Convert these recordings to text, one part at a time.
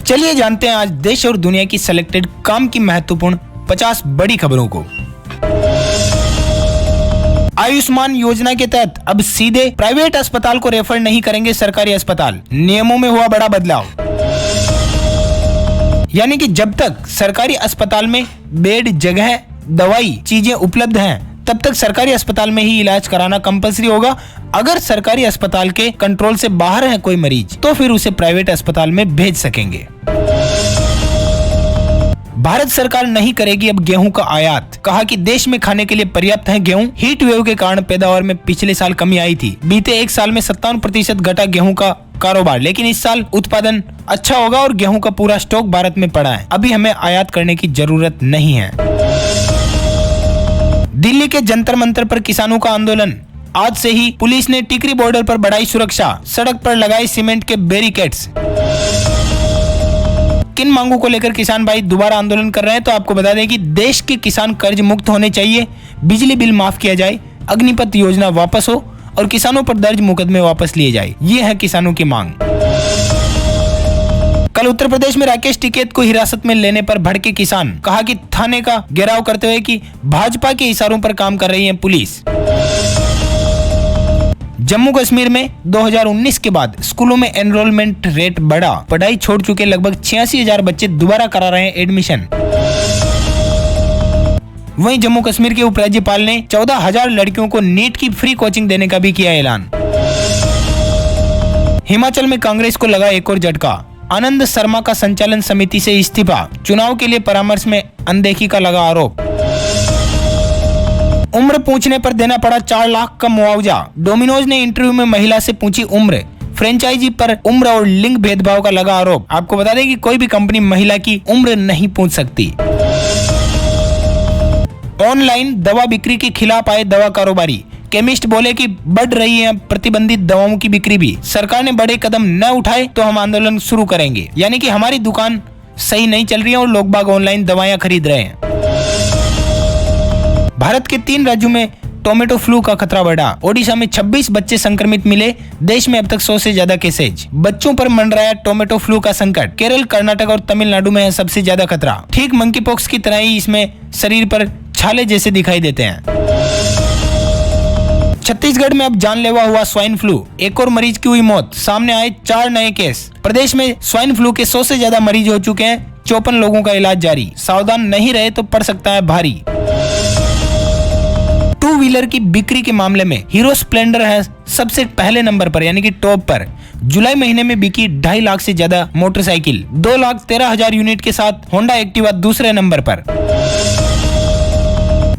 चलिए जानते हैं आज देश और दुनिया की सिलेक्टेड काम की महत्वपूर्ण 50 बड़ी खबरों को। आयुष्मान योजना के तहत अब सीधे प्राइवेट अस्पताल को रेफर नहीं करेंगे सरकारी अस्पताल, नियमों में हुआ बड़ा बदलाव। यानी कि जब तक सरकारी अस्पताल में बेड, जगह, दवाई, चीजें उपलब्ध हैं, तब तक सरकारी अस्पताल में ही इलाज कराना कंपलसरी होगा। अगर सरकारी अस्पताल के कंट्रोल से बाहर है कोई मरीज, तो फिर उसे प्राइवेट अस्पताल में भेज सकेंगे। भारत सरकार नहीं करेगी अब गेहूं का आयात, कहा कि देश में खाने के लिए पर्याप्त है गेहूं। हीट वेव के कारण पैदावार में पिछले साल कमी आई थी। बीते एक साल में 57% घटा गेहूं का कारोबार, लेकिन इस साल उत्पादन अच्छा होगा और गेहूं का पूरा स्टॉक भारत में पड़ा है। अभी हमें आयात करने की जरूरत नहीं है। दिल्ली के जंतर मंतर पर किसानों का आंदोलन। आज से ही पुलिस ने टिकरी बॉर्डर पर बढ़ाई सुरक्षा, सड़क पर लगाए सीमेंट के बैरिकेड्स। किन मांगों को लेकर किसान भाई दोबारा आंदोलन कर रहे हैं, तो आपको बता दें कि देश के किसान कर्ज मुक्त होने चाहिए, बिजली बिल माफ किया जाए, अग्निपथ योजना वापस हो और किसानों पर दर्ज मुकदमे वापस लिए जाए। ये है किसानों की मांग। कल उत्तर प्रदेश में राकेश टिकैत को हिरासत में लेने पर भड़के किसान, कहा कि थाने का घेराव करते हुए कि भाजपा के इशारों पर काम कर रही है पुलिस। जम्मू कश्मीर में 2019 के बाद स्कूलों में एनरोलमेंट रेट बढ़ा। पढ़ाई छोड़ चुके लगभग 86,000 बच्चे दोबारा करा रहे हैं एडमिशन। वहीं जम्मू कश्मीर के उपराज्यपाल ने 14,000 लड़कियों को नीट की फ्री कोचिंग देने का भी किया ऐलान। हिमाचल में कांग्रेस को लगा एक और झटका। आनंद शर्मा का संचालन समिति से इस्तीफा, चुनाव के लिए परामर्श में अनदेखी का लगा आरोप। उम्र पूछने पर देना पड़ा 4 लाख का मुआवजा। डोमिनोज ने इंटरव्यू में महिला से पूछी उम्र। फ्रेंचाइजी पर उम्र और लिंग भेदभाव का लगा आरोप। आपको बता दें कि कोई भी कंपनी महिला की उम्र नहीं पूछ सकती। ऑनलाइन दवा बिक्री के खिलाफ आए दवा कारोबारी। केमिस्ट बोले कि बढ़ रही है प्रतिबंधित दवाओं की बिक्री भी। सरकार ने बड़े कदम न उठाए तो हम आंदोलन शुरू करेंगे। यानी कि हमारी दुकान सही नहीं चल रही है और लोग बाग ऑनलाइन दवाएं खरीद रहे हैं। भारत के 3 राज्यों में टोमेटो फ्लू का खतरा बढ़ा। ओडिशा में 26 बच्चे संक्रमित मिले। देश में अब तक 100 से ज्यादा केसेज। बच्चों पर मंडराया टोमेटो फ्लू का संकट। केरल, कर्नाटक और तमिलनाडु में है सबसे ज्यादा खतरा। ठीक मंकी पॉक्स की तरह ही इसमें शरीर पर छाले जैसे दिखाई देते हैं। छत्तीसगढ़ में अब जानलेवा हुआ स्वाइन फ्लू। एक और मरीज की हुई मौत। सामने आए 4 नए केस। प्रदेश में स्वाइन फ्लू के 100 से ज्यादा मरीज हो चुके हैं। 54 लोगों का इलाज जारी। सावधान नहीं रहे तो पड़ सकता है भारी। 2 व्हीलर की बिक्री के मामले में हीरो स्प्लेंडर है सबसे पहले नंबर पर, यानी कि टॉप पर। जुलाई महीने में बिकी 2.5 लाख से ज्यादा मोटरसाइकिल। 2,13,000 यूनिट के साथ होंडा एक्टिवा दूसरे नंबर पर।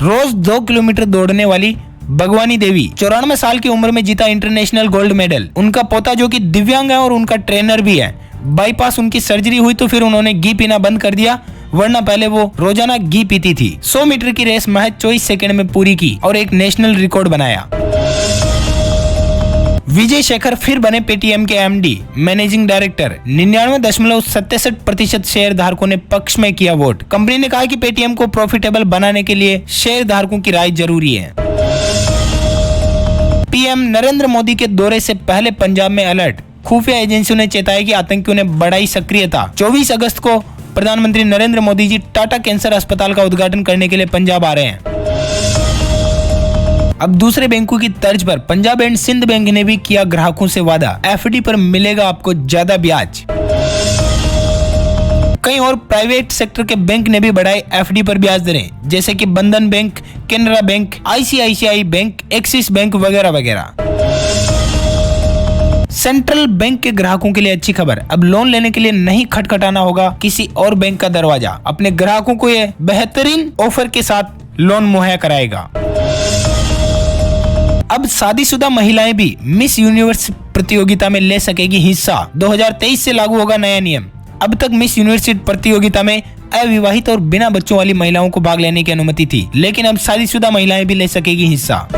रोज 2 किलोमीटर दौड़ने वाली भगवानी देवी 94 साल की उम्र में जीता इंटरनेशनल गोल्ड मेडल। उनका पोता जो कि दिव्यांग है और उनका ट्रेनर भी है। बाईपास उनकी सर्जरी हुई तो फिर उन्होंने घी पीना बंद कर दिया, वरना पहले वो रोजाना घी पीती थी। 100 मीटर की रेस महज 24 सेकंड में पूरी की और एक नेशनल रिकॉर्ड बनाया। विजय शेखर फिर बने पेटीएम के एमडी, मैनेजिंग डायरेक्टर। 99.67% शेयर धारकों ने पक्ष में किया वोट। कंपनी ने कहा कि पेटीएम को प्रॉफिटेबल बनाने के लिए शेयर धारकों की राय जरूरी है। पीएम नरेंद्र मोदी के दौरे से पहले पंजाब में अलर्ट। खुफिया एजेंसियों ने चेताया कि आतंकियों ने बढ़ाई सक्रियता। 24 अगस्त को प्रधानमंत्री नरेंद्र मोदी जी टाटा कैंसर अस्पताल का उद्घाटन करने के लिए पंजाब आ रहे हैं। अब दूसरे बैंकों की तर्ज पर पंजाब एंड सिंध बैंक ने भी किया ग्राहकों से वादा। एफडी पर मिलेगा आपको ज्यादा ब्याज। कई और प्राइवेट सेक्टर के बैंक ने भी बढ़ाए एफडी पर ब्याज दरें, जैसे कि बंधन bank, Canara bank, ICICI bank, axis bank वगैरह वगैरह। सेंट्रल बैंक के ग्राहकों के लिए अच्छी खबर। अब लोन लेने के लिए नहीं खटखटाना होगा किसी और बैंक का दरवाजा। अपने ग्राहकों को यह बेहतरीन ऑफर के साथ लोन मुहैया कराएगा। अब शादीशुदा महिलाएं भी मिस यूनिवर्स प्रतियोगिता में ले सकेगी हिस्सा। 2023 से लागू होगा नया नियम। अब तक मिस यूनिवर्स प्रतियोगिता में अविवाहित और बिना बच्चों वाली महिलाओं को भाग लेने की अनुमति थी, लेकिन अब शादीशुदा महिलाएं भी ले सकेगी हिस्सा।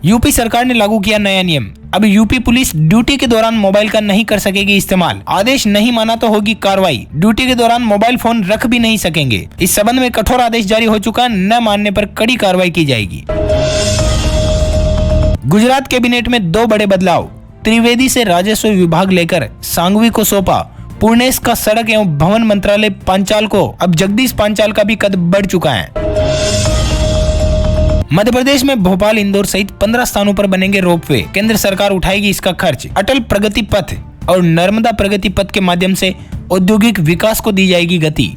यूपी सरकार ने लागू किया नया नियम। अब यूपी पुलिस ड्यूटी के दौरान मोबाइल का नहीं कर सकेगी इस्तेमाल। आदेश नहीं माना तो होगी कार्रवाई। ड्यूटी के दौरान मोबाइल फोन रख भी नहीं सकेंगे। इस संबंध में कठोर आदेश जारी हो चुका, न मानने पर कड़ी कार्रवाई की जाएगी। गुजरात कैबिनेट में 2 बड़े बदलाव। त्रिवेदी से राजस्व विभाग लेकर सांघवी को सौंपा। पूर्णेश का सड़क एवं भवन मंत्रालय पांचाल को। अब जगदीश पांचाल का भी कद बढ़ चुका है। मध्य प्रदेश में भोपाल, इंदौर सहित 15 स्थानों पर बनेंगे रोपवे। केंद्र सरकार उठाएगी इसका खर्च। अटल प्रगति पथ और नर्मदा प्रगति पथ के माध्यम से औद्योगिक विकास को दी जाएगी गति।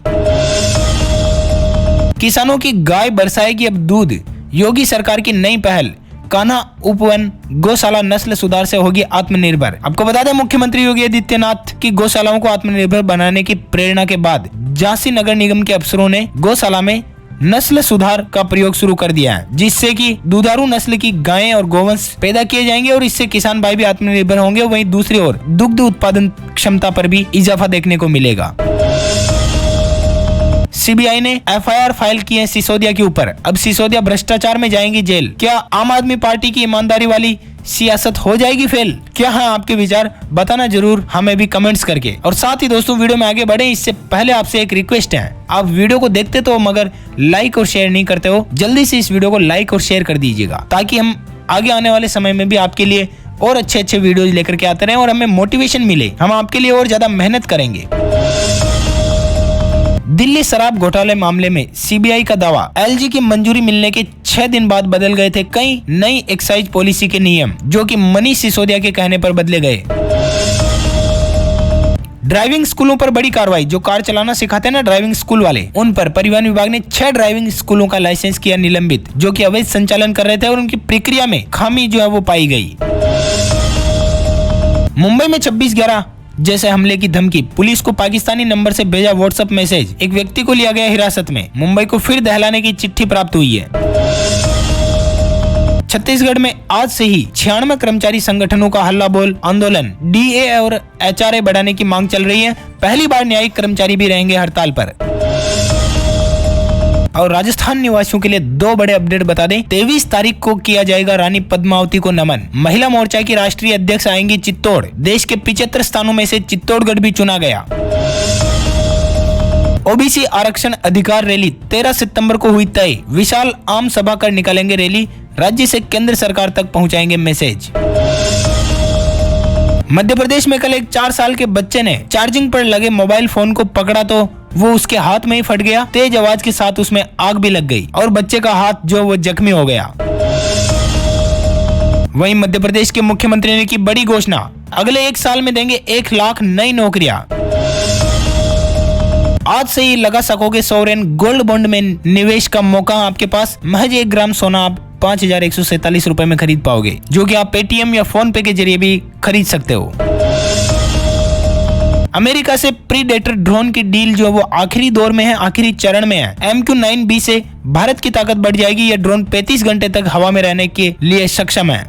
किसानों की गाय बरसाएगी अब दूध। योगी सरकार की नई पहल। कान्हा उपवन गौशाला नस्ल सुधार से होगी आत्मनिर्भर। आपको बता दें, मुख्यमंत्री योगी आदित्यनाथ की गौशालाओं को आत्मनिर्भर बनाने की प्रेरणा के बाद झांसी नगर निगम के अफसरों ने गौशाला में नस्ल सुधार का प्रयोग शुरू कर दिया है, जिससे कि दुधारू नस्ल की गायें और गोवंश पैदा किए जाएंगे और इससे किसान भाई भी आत्मनिर्भर होंगे। वहीं दूसरी ओर दुग्ध उत्पादन क्षमता पर भी इजाफा देखने को मिलेगा। सीबीआई ने एफआईआर फाइल की है सिसोदिया के ऊपर। अब सिसोदिया भ्रष्टाचार में जाएंगी जेल। क्या आम आदमी पार्टी की ईमानदारी वाली सियासत हो जाएगी फेल? क्या है आपके विचार? बताना जरूर हमें भी कमेंट्स करके। और साथ ही दोस्तों, वीडियो में आगे बढ़े इससे पहले आपसे एक रिक्वेस्ट है, आप वीडियो को देखते तो मगर लाइक और शेयर नहीं करते हो, जल्दी से इस वीडियो को लाइक और शेयर कर दीजिएगा, ताकि हम आगे आने वाले समय में भी आपके लिए और अच्छे वीडियोज लेकर के आते रहे और हमें मोटिवेशन मिले। हम आपके लिए और ज्यादा मेहनत करेंगे। दिल्ली शराब घोटाले मामले में सीबीआई का दावा। एलजी की मंजूरी मिलने के 6 दिन बाद बदल गए थे कई नई एक्साइज पॉलिसी के नियम, जो कि मनीष सिसोदिया के कहने पर बदले गए। ड्राइविंग स्कूलों पर बड़ी कार्रवाई। जो कार चलाना सिखाते हैं ना ड्राइविंग स्कूल वाले, उन पर परिवहन विभाग ने 6 ड्राइविंग स्कूलों का लाइसेंस किया निलंबित, जो कि अवैध संचालन कर रहे थे और उनकी प्रक्रिया में खामी जो है वो पाई गई। मुंबई में 26/11 जैसे हमले की धमकी। पुलिस को पाकिस्तानी नंबर से भेजा व्हाट्सएप मैसेज। एक व्यक्ति को लिया गया हिरासत में। मुंबई को फिर दहलाने की चिट्ठी प्राप्त हुई है। छत्तीसगढ़ में आज से ही 96 कर्मचारी संगठनों का हल्ला बोल आंदोलन। डीए और एचआरए बढ़ाने की मांग चल रही है। पहली बार न्यायिक कर्मचारी भी रहेंगे हड़ताल पर। और राजस्थान निवासियों के लिए 2 बड़े अपडेट बता दें। 23 तारीख को किया जाएगा रानी पद्मावती को नमन। महिला मोर्चा की राष्ट्रीय अध्यक्ष आएंगी चित्तौड़। देश के 75 स्थानों में से चित्तौड़गढ़ भी चुना गया। ओबीसी आरक्षण अधिकार रैली 13 सितंबर को हुई तय। विशाल आम सभा कर निकालेंगे रैली। राज्य से केंद्र सरकार तक पहुंचाएंगे मैसेज। मध्य प्रदेश में कल एक 4 साल के बच्चे ने चार्जिंग पर लगे मोबाइल फोन को पकड़ा तो वो उसके हाथ में ही फट गया। तेज आवाज के साथ उसमें आग भी लग गई और बच्चे का हाथ जो वो जख्मी हो गया। वहीं मध्य प्रदेश के मुख्यमंत्री ने की बड़ी घोषणा। अगले 1 साल में देंगे 1 लाख नई नौकरियां। आज से ही लगा सकोगे सॉवरेन गोल्ड बॉन्ड में निवेश का मौका आपके पास। महज 1 ग्राम सोना आप 5147 रुपए में खरीद पाओगे, जो कि आप पेटीएम या फोन पे के जरिए भी खरीद सकते हो। अमेरिका से प्रीडेटर ड्रोन की डील जो वो आखिरी दौर में है, आखिरी चरण में है। MQ-9B से भारत की ताकत बढ़ जाएगी। यह ड्रोन 35 घंटे तक हवा में रहने के लिए सक्षम है।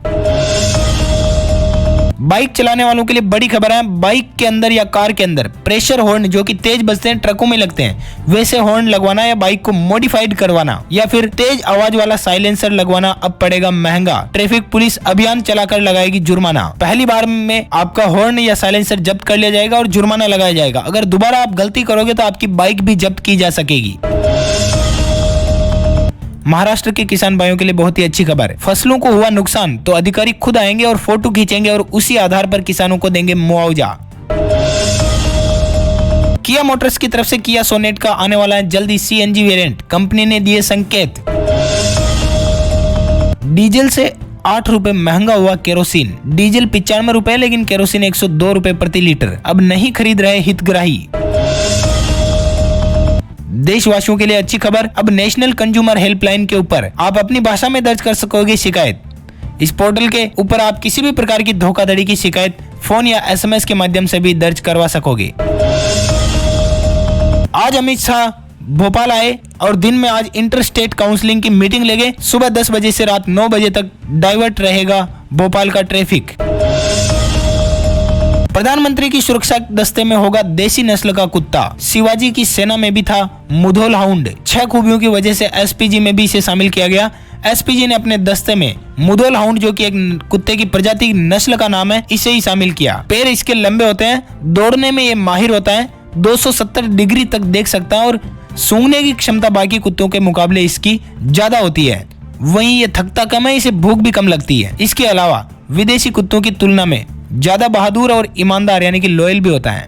बाइक चलाने वालों के लिए बड़ी खबर है। बाइक के अंदर या कार के अंदर प्रेशर हॉर्न जो कि तेज बजते हैं, ट्रकों में लगते हैं, वैसे हॉर्न लगवाना या बाइक को मॉडिफाइड करवाना या फिर तेज आवाज वाला साइलेंसर लगवाना अब पड़ेगा महंगा। ट्रैफिक पुलिस अभियान चलाकर लगाएगी जुर्माना। पहली बार में आपका हॉर्न या साइलेंसर जब्त कर लिया जाएगा और जुर्माना लगाया जाएगा। अगर दोबारा आप गलती करोगे तो आपकी बाइक भी जब्त की जा सकेगी। महाराष्ट्र के किसान भाइयों के लिए बहुत ही अच्छी खबर। फसलों को हुआ नुकसान तो अधिकारी खुद आएंगे और फोटो खींचेंगे और उसी आधार पर किसानों को देंगे मुआवजा। किया मोटर्स की तरफ से किया सोनेट का आने वाला है जल्दी CNG वेरिएंट। कंपनी ने दिए संकेत। डीजल से 8 रुपए महंगा हुआ केरोसिन। डीजल 95 रुपए लेकिन केरोसिन 102 रुपए प्रति लीटर। अब नहीं खरीद रहे हितग्राही। देशवासियों के लिए अच्छी खबर। अब नेशनल कंज्यूमर हेल्पलाइन के ऊपर आप अपनी भाषा में दर्ज कर सकोगे शिकायत। इस पोर्टल के ऊपर आप किसी भी प्रकार की धोखाधड़ी की शिकायत फोन या SMS के माध्यम से भी दर्ज करवा सकोगे। आज अमित शाह भोपाल आए और दिन में आज इंटर स्टेट काउंसलिंग की मीटिंग ले गए। सुबह 10 बजे से रात 9 बजे तक डाइवर्ट रहेगा भोपाल का ट्रैफिक। प्रधानमंत्री की सुरक्षा दस्ते में होगा देसी नस्ल का कुत्ता। शिवाजी की सेना में भी था मुधोल हाउंड। 6 खूबियों की वजह से SPG में भी इसे शामिल किया गया। SPG ने अपने दस्ते में मुधोल हाउंड जो कि एक कुत्ते की प्रजाति नस्ल का नाम है, इसे ही शामिल किया। पैर इसके लंबे होते हैं। दौड़ने में ये माहिर होता है। 270 डिग्री तक देख सकता है और सूंघने की क्षमता बाकी कुत्तों के मुकाबले इसकी ज्यादा होती है। वहीं ये थकता कम है, इसे भूख भी कम लगती है। इसके अलावा विदेशी कुत्तों की तुलना में ज्यादा बहादुर और ईमानदार यानी कि लॉयल भी होता है।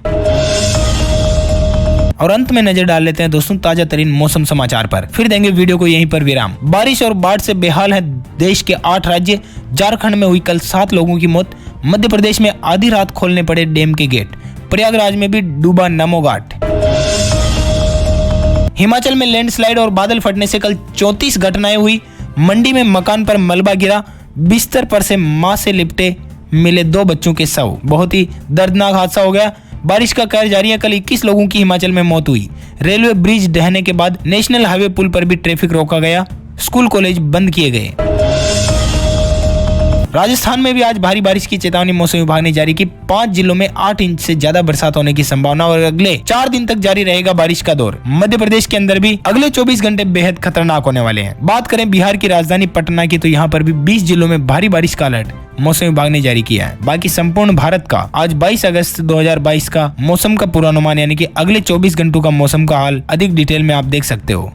और अंत में नजर डाल लेते हैं दोस्तों ताजा तरीन मौसम समाचार पर, फिर देंगे वीडियो को यहीं पर विराम। बारिश और बाढ़ से बेहाल है देश के 8 राज्य। झारखंड में हुई कल 7 लोगों की मौत। मध्य प्रदेश में आधी रात खोलने पड़े डैम के गेट। प्रयागराज में भी डूबा नमो घाट। हिमाचल में लैंडस्लाइड और बादल फटने से कल 34 घटनाएं हुई। मंडी में मकान पर मलबा गिरा। बिस्तर पर से मां से लिपटे मिले 2 बच्चों के शव। बहुत ही दर्दनाक हादसा हो गया। बारिश का कहर जारी है। कल 21 लोगों की हिमाचल में मौत हुई। रेलवे ब्रिज ढहने के बाद नेशनल हाईवे पुल पर भी ट्रैफिक रोका गया। स्कूल कॉलेज बंद किए गए। राजस्थान में भी आज भारी बारिश की चेतावनी मौसम विभाग ने जारी की। 5 जिलों में 8 इंच से ज्यादा बरसात होने की संभावना और अगले 4 दिन तक जारी रहेगा बारिश का दौर। मध्य प्रदेश के अंदर भी अगले 24 घंटे बेहद खतरनाक होने वाले हैं। बात करें बिहार की राजधानी पटना की तो यहाँ पर भी 20 जिलों में भारी बारिश का अलर्ट मौसम विभाग ने जारी किया है। बाकी संपूर्ण भारत का आज 22 अगस्त 2022 का मौसम का पूर्वानुमान यानी कि अगले 24 घंटों का मौसम का हाल अधिक डिटेल में आप देख सकते हो।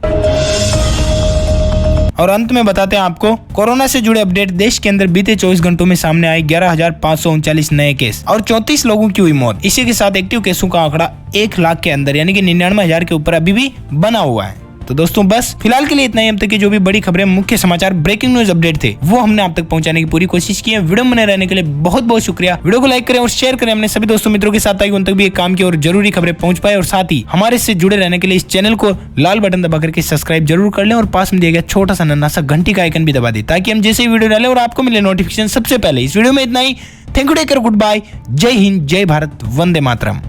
और अंत में बताते हैं आपको कोरोना से जुड़े अपडेट। देश के अंदर बीते 24 घंटों में सामने आए 11,539 नए केस और 34 लोगों की हुई मौत। इसी के साथ एक्टिव केसों का आंकड़ा 1 लाख के अंदर यानी कि 99,000 के ऊपर अभी भी बना हुआ है। तो दोस्तों बस फिलहाल के लिए इतना ही। अब तक की जो भी बड़ी खबरें, मुख्य समाचार, ब्रेकिंग न्यूज अपडेट थे वो हमने आप तक पहुंचाने की पूरी कोशिश की है। वीडियो में बने रहने के लिए बहुत बहुत शुक्रिया। वीडियो को लाइक करें और शेयर करें अपने सभी दोस्तों मित्रों के साथ ताकि उन तक भी एक काम की और जरूरी खबरें पहुंच पाए। और साथ ही हमारे से जुड़े रहने के लिए इस चैनल को लाल बटन दबा करके सब्सक्राइब जरूर कर लें और पास में दिया गया छोटा सा नन्हा सा घंटी का आइकन भी दबा दें ताकि हम जैसे ही वीडियो डालें और आपको मिले नोटिफिकेशन सबसे पहले। इस वीडियो में इतना ही। Thank you, take care, good bye, Jai Hind, जय भारत, वंदे मातरम।